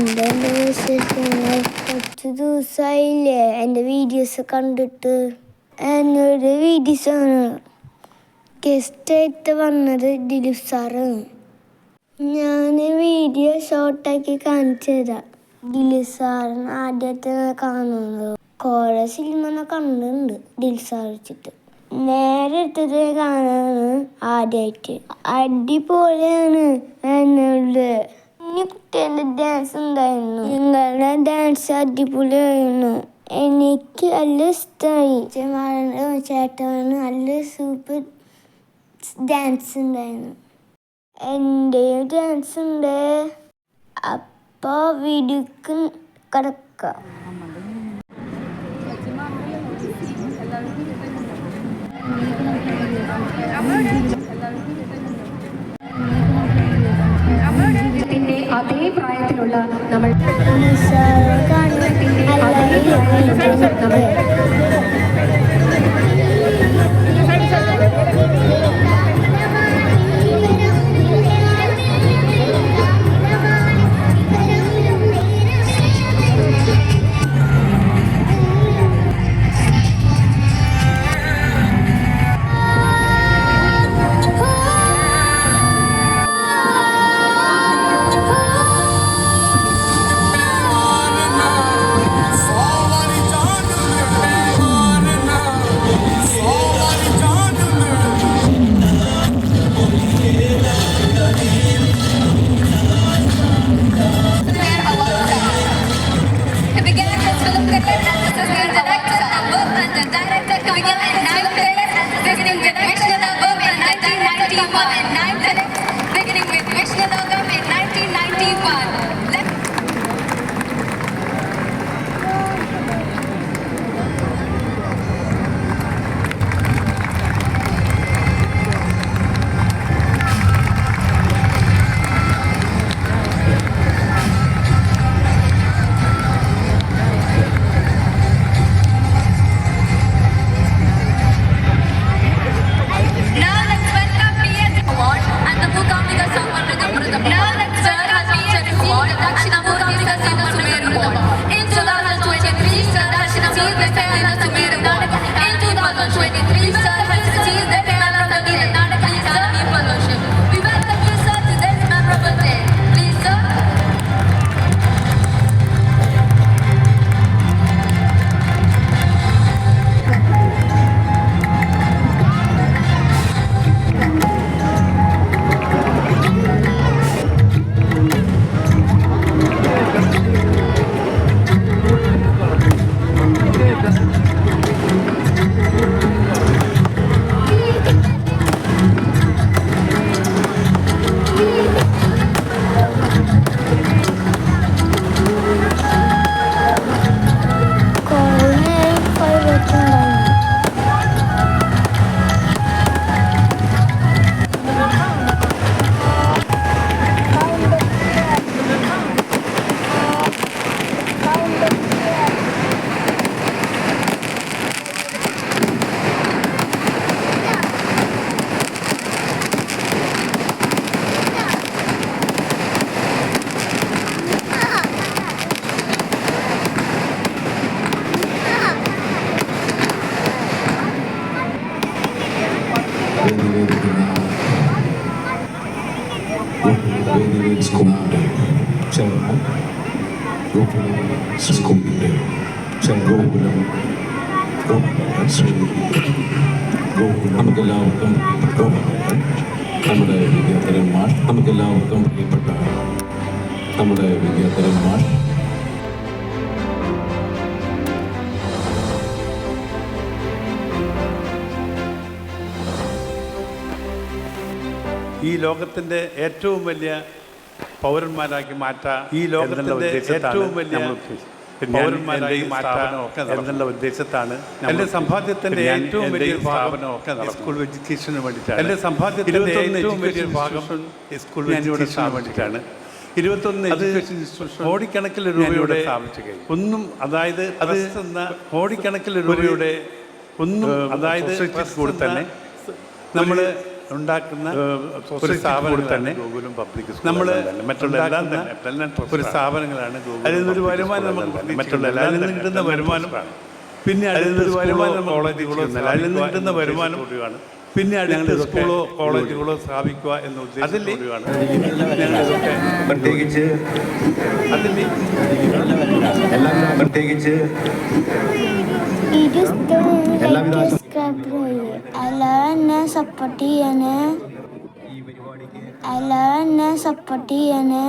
എൻ്റെ വിശേഷങ്ങൾ കുറച്ച് ദിവസമായില്ലേ എൻ്റെ വീഡിയോസ് കണ്ടിട്ട്. എന്നോട് വീഡിയോസാണ് ഗസ്റ്റായിട്ട് വന്നത് ദിലീപ് സാറാണ്. ഞാൻ വീഡിയോ ഷോർട്ടാക്കി കാണിച്ചു തരാം. ദിലീപ് സാറിന് ആദ്യമായിട്ട് കാണുന്നത് കുറേ സിനിമ കണ്ടിട്ടുണ്ട്. ദിലീപ് സാർ വെച്ചിട്ട് നേരെ എടുത്തത് കാണാനാണ് ആദ്യമായിട്ട്. അടിപൊളിയാണ്. എന്നോട് കുഞ്ഞു കുട്ടികളുടെ ഡാൻസ് ഉണ്ടായിരുന്നു. നിങ്ങളുടെ ഡാൻസ് അടിപൊളിയായിരുന്നു. എനിക്ക് നല്ല ഇഷ്ടമായി. ചേട്ടന് നല്ല സൂപ്പർ ഡാൻസ് ഉണ്ടായിരുന്നു. എൻ്റെയും ഡാൻസ് ഉണ്ട്. അപ്പോൾ വീഡിയോക്ക് കിടക്കാം. പിന്നെ അതേ പ്രായത്തിലുള്ള നമ്മൾ നമുക്കെല്ലാവർക്കും നമ്മുടെ വിദ്യാധരൻ മാഷ്, നമുക്കെല്ലാവർക്കും പ്രിയപ്പെട്ട നമ്മുടെ വിദ്യാധരൻ മാഷ്. ഈ ലോകത്തിൻ്റെ ഏറ്റവും വലിയ പൗരന്മാരാക്കി മാറ്റാം, ഈ ലോകത്തിൻ്റെ ഏറ്റവും വലിയ പൗരന്മാരായി മാറ്റാനൊക്കെ എന്നുള്ള ഉദ്ദേശത്താണ് എൻ്റെ സമ്പാദ്യത്തിൻ്റെ ഏറ്റവും വലിയ സ്ഥാപനമൊക്കെ സ്കൂൾ എഡ്യൂക്കേഷന് വേണ്ടിയിട്ടാണ്. എൻ്റെ സമ്പാദ്യത്തിൻ്റെ ഏറ്റവും വലിയ ഭാഗം സ്കൂൾ എഡ്യൂക്കേഷന് വേണ്ടിയിട്ടാണ്. 21 കോടിക്കണക്കിന് രൂപയുടെ സ്ഥാപിച്ചു കഴിഞ്ഞു. ഒന്നും അതായത് അത് കോടിക്കണക്കിന് രൂപയുടെ ഒന്നും അതായത് കൂടെ തന്നെ നമ്മൾ ഉണ്ടാക്കുന്ന ഒരു സ്ഥാപനം തന്നെ ഗൂഗിളും പബ്ലിക് നമ്മൾ മറ്റുള്ള എല്ലാം തന്നെ ഒരു സ്ഥാപനങ്ങളാണ് ഗൂഗിൾ. അതിൽ നിന്നൊരു വരുമാനം നമുക്ക് മറ്റുള്ള അതിൽ നിന്ന് കിട്ടുന്ന വരുമാനം, പിന്നെ അതിൽ നിന്നൊരു വരുമാനം കോളേജുകളോ അതിൽ നിന്ന് കിട്ടുന്ന വരുമാനം പിന്നെ അടുത്ത സ്കൂളോ കോളേജുകളോ സ്ഥാപിക്കുക എന്ന ഉദ്ദേശത്തോടെയാണ് പ്രത്യേകിച്ച് പ്രത്യേകിച്ച് എല്ലാവരും സപ്പോർട്ട് ചെയ്യണേ.